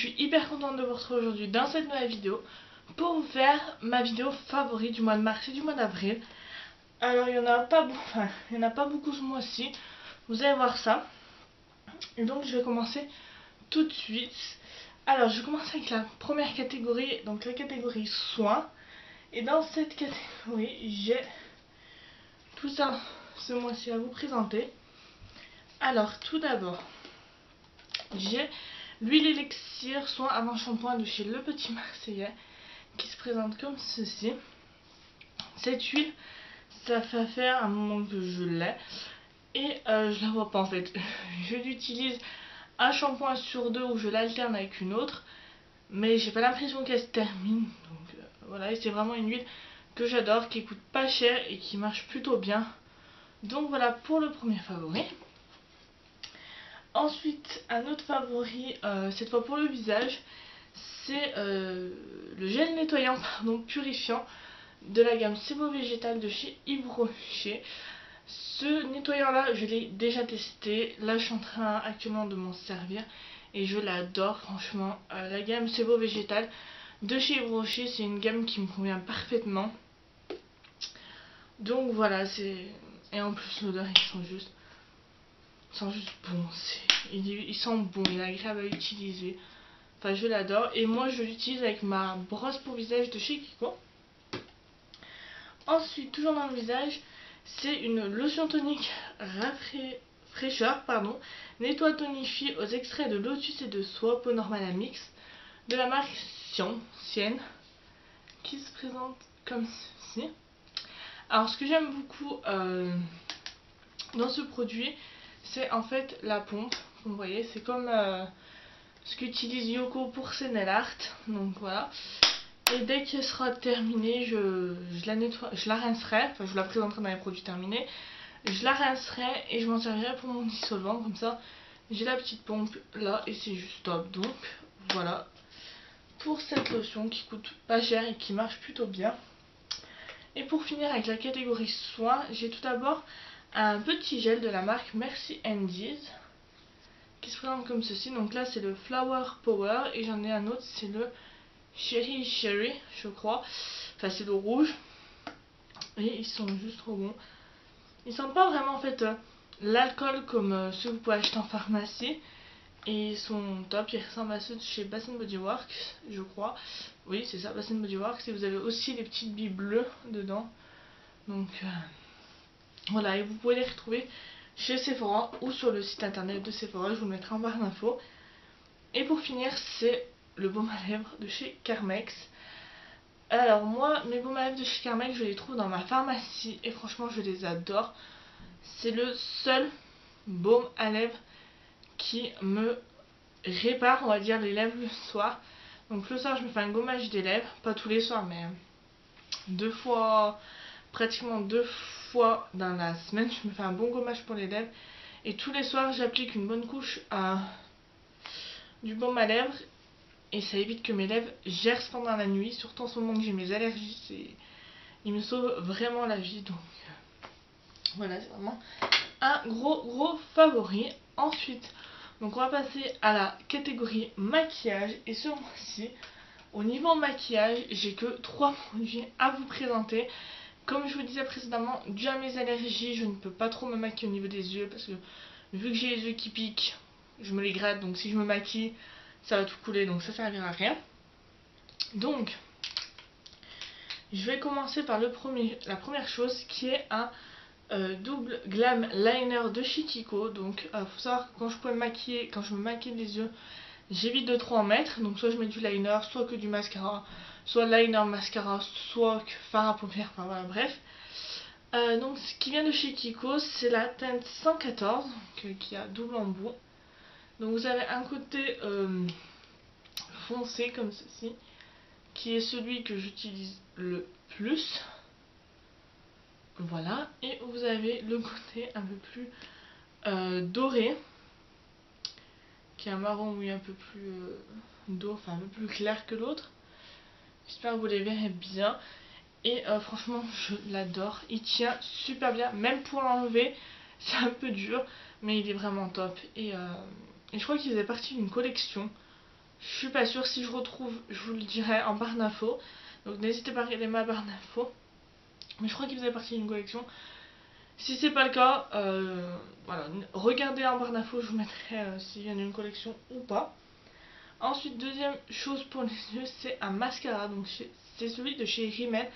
suis hyper contente de vous retrouver aujourd'hui dans cette nouvelle vidéo pour vous faire ma vidéo favorite du mois de mars et du mois d'avril. Alors il n'y en a pas beaucoup ce mois-ci, vous allez voir ça. Et donc je vais commencer tout de suite. Alors je vais commencer avec la première catégorie, donc la catégorie soins. Et dans cette catégorie j'ai tout ça ce mois-ci à vous présenter. Alors tout d'abord j'ai l'huile élixir soin avant shampoing de chez Le Petit Marseillais qui se présente comme ceci. Cette huile, ça fait faire un moment que je l'ai et je la vois pas en fait. Je l'utilise un shampoing sur deux où je l'alterne avec une autre, mais j'ai pas l'impression qu'elle se termine. Donc voilà, et c'est vraiment une huile que j'adore, qui coûte pas cher et qui marche plutôt bien. Donc voilà pour le premier favori. Ensuite, un autre favori, cette fois pour le visage, c'est le gel nettoyant purifiant de la gamme Sebo Végétal de chez Yves Rocher. Ce nettoyant là, je l'ai déjà testé, là je suis en train actuellement de m'en servir et je l'adore franchement. La gamme Sebo Végétal de chez Yves Rocher, c'est une gamme qui me convient parfaitement. Donc voilà, et en plus l'odeur il sent juste bon, il sent bon, il est agréable à utiliser. Enfin, je l'adore. Et moi, je l'utilise avec ma brosse pour visage de chez Kiko. Ensuite, toujours dans le visage, c'est une lotion tonique fraîcheur, nettoie tonifie aux extraits de lotus et de soie, peau normale à mix, de la marque Sienne, qui se présente comme ceci. Alors, ce que j'aime beaucoup dans ce produit, c'est en fait la pompe. Vous voyez, c'est comme ce qu'utilise Yoko pour ses nail art. Donc voilà. Et dès qu'elle sera terminée, je la nettoie, je la rincerai. Enfin, je la présenterai dans les produits terminés. Je la rincerai et je m'en servirai pour mon dissolvant. Comme ça, j'ai la petite pompe là et c'est juste top. Donc voilà pour cette lotion qui coûte pas cher et qui marche plutôt bien. Et pour finir avec la catégorie soins, j'ai tout d'abord un petit gel de la marque Merci Andies qui se présente comme ceci. Donc là c'est le Flower Power et j'en ai un autre, c'est le Cherry je crois. Enfin c'est le rouge et ils sont juste trop bons. Ils sentent pas vraiment en fait l'alcool comme ceux que vous pouvez acheter en pharmacie. Et ils sont top, ils ressemblent à ceux de chez Bath Body Works, je crois. Oui c'est ça, Bath Body Works. Et vous avez aussi les petites billes bleues dedans. Donc voilà, et vous pouvez les retrouver chez Sephora ou sur le site internet de Sephora, je vous le mettrai en barre d'infos. Et pour finir, c'est le baume à lèvres de chez Carmex. Alors moi, mes baumes à lèvres de chez Carmex, je les trouve dans ma pharmacie et franchement je les adore. C'est le seul baume à lèvres qui me répare, on va dire, les lèvres le soir. Donc le soir je me fais un gommage des lèvres, pas tous les soirs mais pratiquement deux fois dans la semaine, je me fais un bon gommage pour les lèvres. Et tous les soirs, j'applique une bonne couche du baume à lèvres. Et ça évite que mes lèvres gercent pendant la nuit. Surtout en ce moment que j'ai mes allergies. Il me sauve vraiment la vie. Donc voilà, c'est vraiment un gros favori. Ensuite, donc on va passer à la catégorie maquillage. Et ce mois-ci, au niveau maquillage, j'ai que 3 produits à vous présenter. Comme je vous disais précédemment, dû à mes allergies, je ne peux pas trop me maquiller au niveau des yeux parce que vu que j'ai les yeux qui piquent, je me les gratte. Donc si je me maquille, ça va tout couler, donc ça servira à rien. Donc, je vais commencer par la première chose qui est un double glam liner de chez Kiko. Donc, faut savoir que quand je me maquille les yeux, j'évite de trop en mettre. Donc soit je mets du liner, soit que du mascara, soit liner mascara, soit que fard à paupières, enfin voilà, bref. Donc ce qui vient de chez Kiko, c'est la teinte 114 qui a double embout. Donc vous avez un côté foncé comme ceci, qui est celui que j'utilise le plus. Voilà, et vous avez le côté un peu plus doré, qui est un marron, oui, un peu plus enfin un peu plus clair que l'autre. J'espère que vous les verrez bien. Et franchement je l'adore, il tient super bien, même pour l'enlever c'est un peu dur mais il est vraiment top. Et je crois qu'il faisait partie d'une collection, Je suis pas sûre, si je retrouve je vous le dirai en barre d'infos. Donc n'hésitez pas à regarder ma barre d'infos. Mais je crois qu'il faisait partie d'une collection. Si c'est pas le cas, voilà, regardez en barre d'infos, je vous mettrai s'il y en a une collection ou pas. Ensuite, deuxième chose pour les yeux, c'est un mascara. Donc c'est celui de chez Rimmel.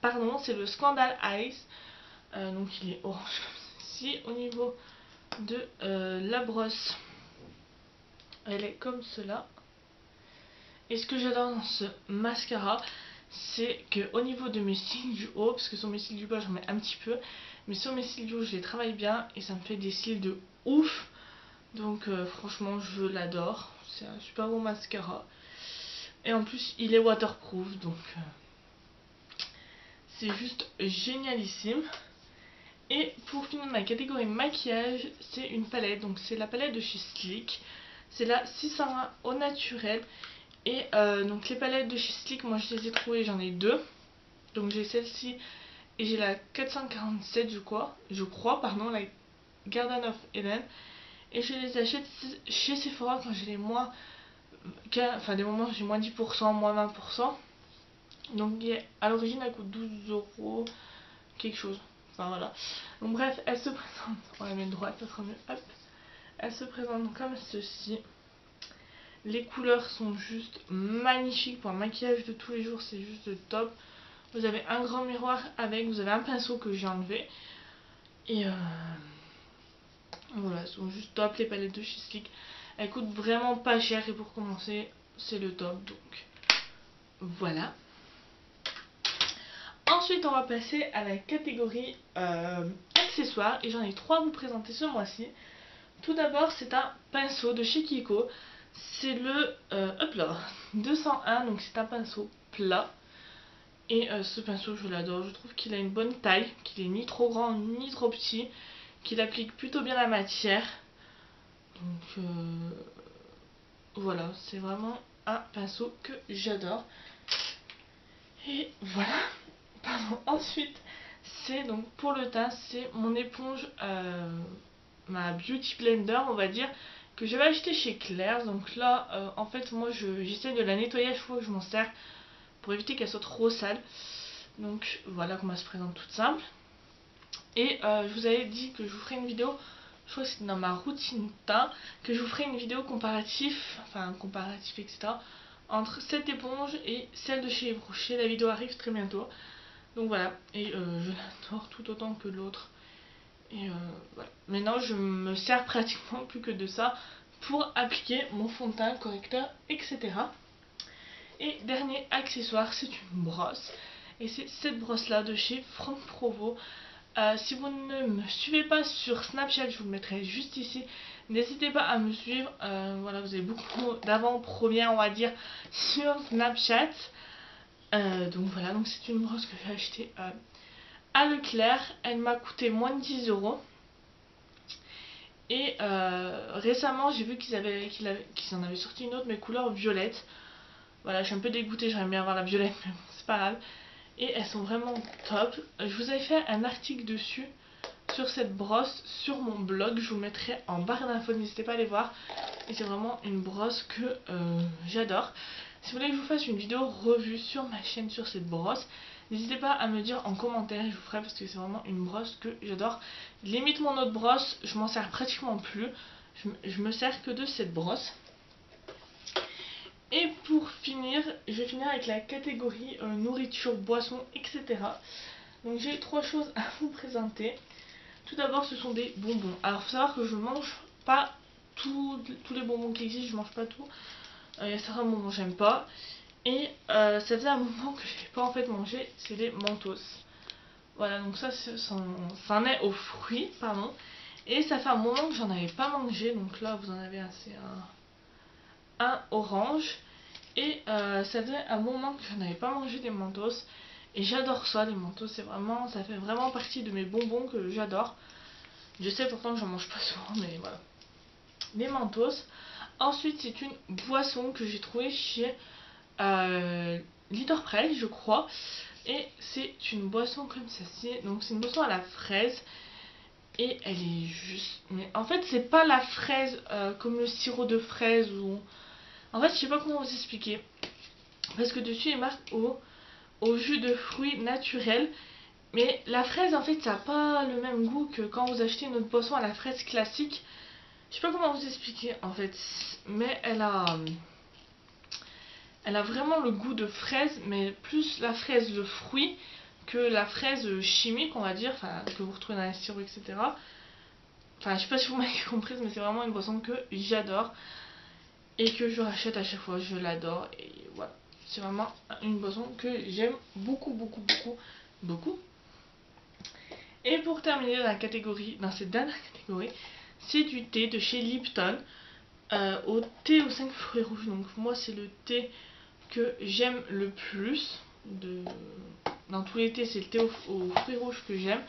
Pardon, c'est le Scandal Eyes. Donc il est orange comme ceci. Au niveau de la brosse, elle est comme cela. Et ce que j'adore dans ce mascara, c'est que au niveau de mes cils du haut, parce que sur mes cils du bas j'en mets un petit peu, mais sur mes cils du haut je les travaille bien et ça me fait des cils de ouf. Donc franchement je l'adore, c'est un super bon mascara. Et en plus il est waterproof, donc c'est juste génialissime. Et pour finir ma catégorie maquillage, c'est une palette, donc c'est la palette de chez Sleek. C'est la 601 au naturel. Et donc les palettes de chez Sleek, moi je les ai trouvées, j'en ai deux. Donc j'ai celle-ci et j'ai la 447 je crois, pardon, la Garden of Eden. Et je les achète chez Sephora quand j'ai les moins, enfin des moments où j'ai moins 10%, moins 20%. Donc à l'origine elle coûte 12 € quelque chose. Enfin voilà. Donc bref, elle se présente, on la met droite, ça sera mieux, hop. Elle se présente comme ceci. Les couleurs sont juste magnifiques pour un maquillage de tous les jours, c'est juste top. Vous avez un grand miroir avec, vous avez un pinceau que j'ai enlevé. Et voilà, elles sont juste top les palettes de chez Sleek. Elles coûtent vraiment pas cher et pour commencer, c'est le top. Donc voilà. Ensuite, on va passer à la catégorie accessoires. Et j'en ai trois à vous présenter ce mois-ci. Tout d'abord, c'est un pinceau de chez Kiko. C'est le Upler 201, donc c'est un pinceau plat. Et ce pinceau, je l'adore. Je trouve qu'il a une bonne taille, qu'il est ni trop grand ni trop petit, qu'il applique plutôt bien la matière. Donc voilà, c'est vraiment un pinceau que j'adore. Et voilà. Pardon. Ensuite, c'est donc pour le teint, c'est mon éponge, ma Beauty Blender, on va dire, que j'avais acheté chez Claire's. Donc là, en fait, moi j'essaie de la nettoyer à chaque fois que je m'en sers pour éviter qu'elle soit trop sale. Donc voilà comment elle se présente, toute simple. Et je vous avais dit que je vous ferai une vidéo, je crois que c'est dans ma routine teint, que je vous ferai une vidéo comparatif, etc. entre cette éponge et celle de chez Yves Rocher. La vidéo arrive très bientôt. Donc voilà, et je l'adore tout autant que l'autre. Et voilà. Maintenant je me sers pratiquement plus que de ça pour appliquer mon fond de teint, correcteur, etc. Et dernier accessoire, c'est une brosse. Et c'est cette brosse là de chez Franck Provo. Si vous ne me suivez pas sur Snapchat, je vous le mettrai juste ici. N'hésitez pas à me suivre. Voilà, vous avez beaucoup d'avant-première, on va dire, sur Snapchat. Donc voilà, donc c'est une brosse que j'ai achetée à Leclerc. Elle m'a coûté moins de 10 €. Et récemment, j'ai vu qu'ils en avaient sorti une autre, mais couleur violette. Voilà, je suis un peu dégoûtée, j'aimerais bien avoir la violette, mais bon, c'est pas grave. Et elles sont vraiment top. Je vous avais fait un article dessus sur cette brosse sur mon blog. Je vous le mettrai en barre d'infos, n'hésitez pas à aller voir. Et c'est vraiment une brosse que j'adore. Si vous voulez que je vous fasse une vidéo revue sur ma chaîne sur cette brosse, n'hésitez pas à me dire en commentaire, je vous ferai, parce que c'est vraiment une brosse que j'adore. Limite mon autre brosse, je m'en sers pratiquement plus. Je me sers que de cette brosse. Et pour finir, je vais finir avec la catégorie nourriture, boisson, etc. Donc j'ai trois choses à vous présenter. Tout d'abord, ce sont des bonbons. Alors il faut savoir que je mange pas tous les bonbons qui existent, je mange pas tout. Il y a certains bonbons que j'aime pas. Et ça faisait un moment que je n'avais pas en fait mangé, c'est des Mentos. Voilà, donc ça c'en est aux fruits, pardon. Et ça fait un moment que j'en avais pas mangé, donc là vous en avez assez un orange. Et ça faisait un moment que je n'avais pas mangé des Mentos. Et j'adore ça, les Mentos, ça fait vraiment partie de mes bonbons que j'adore. Je sais pourtant que j'en mange pas souvent, mais voilà. Les Mentos. Ensuite, c'est une boisson que j'ai trouvée chez Leader Price, je crois. Et c'est une boisson comme ceci. Donc c'est une boisson à la fraise. Et elle est juste... Mais en fait, c'est pas la fraise comme le sirop de fraise ou... En fait, je sais pas comment vous expliquer. Parce que dessus, il marque au jus de fruits naturel. Mais la fraise, en fait, ça n'a pas le même goût que quand vous achetez une autre boisson à la fraise classique. Je sais pas comment vous expliquer, en fait. Mais elle a vraiment le goût de fraise, mais plus la fraise le fruit que la fraise chimique, on va dire, enfin, que vous retrouvez dans les sirops, etc. Enfin, je sais pas si vous m'avez comprise, mais c'est vraiment une boisson que j'adore et que je rachète à chaque fois. Je l'adore et voilà. C'est vraiment une boisson que j'aime beaucoup, beaucoup, beaucoup, beaucoup. Et pour terminer dans cette dernière catégorie, c'est du thé de chez Lipton au thé aux 5 fruits rouges. Donc moi, c'est le thé que j'aime le plus. Dans tous les thés, c'est le thé aux fruits rouges que j'aime.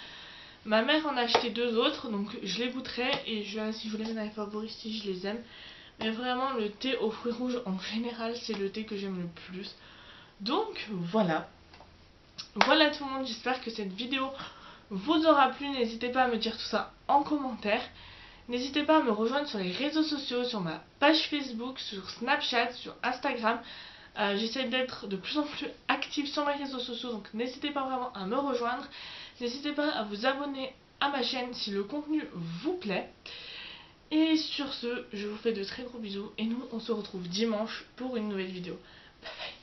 Ma mère en a acheté 2 autres, donc je les goûterai et je verrai si je vous les mets dans les favoris, si je les aime. Mais vraiment, le thé aux fruits rouges en général, c'est le thé que j'aime le plus. Donc voilà. Voilà tout le monde, j'espère que cette vidéo vous aura plu. N'hésitez pas à me dire tout ça en commentaire. N'hésitez pas à me rejoindre sur les réseaux sociaux, sur ma page Facebook, sur Snapchat, sur Instagram. J'essaie d'être de plus en plus active sur mes réseaux sociaux, donc n'hésitez pas vraiment à me rejoindre. N'hésitez pas à vous abonner à ma chaîne si le contenu vous plaît. Et sur ce, je vous fais de très gros bisous et nous on se retrouve dimanche pour une nouvelle vidéo. Bye bye.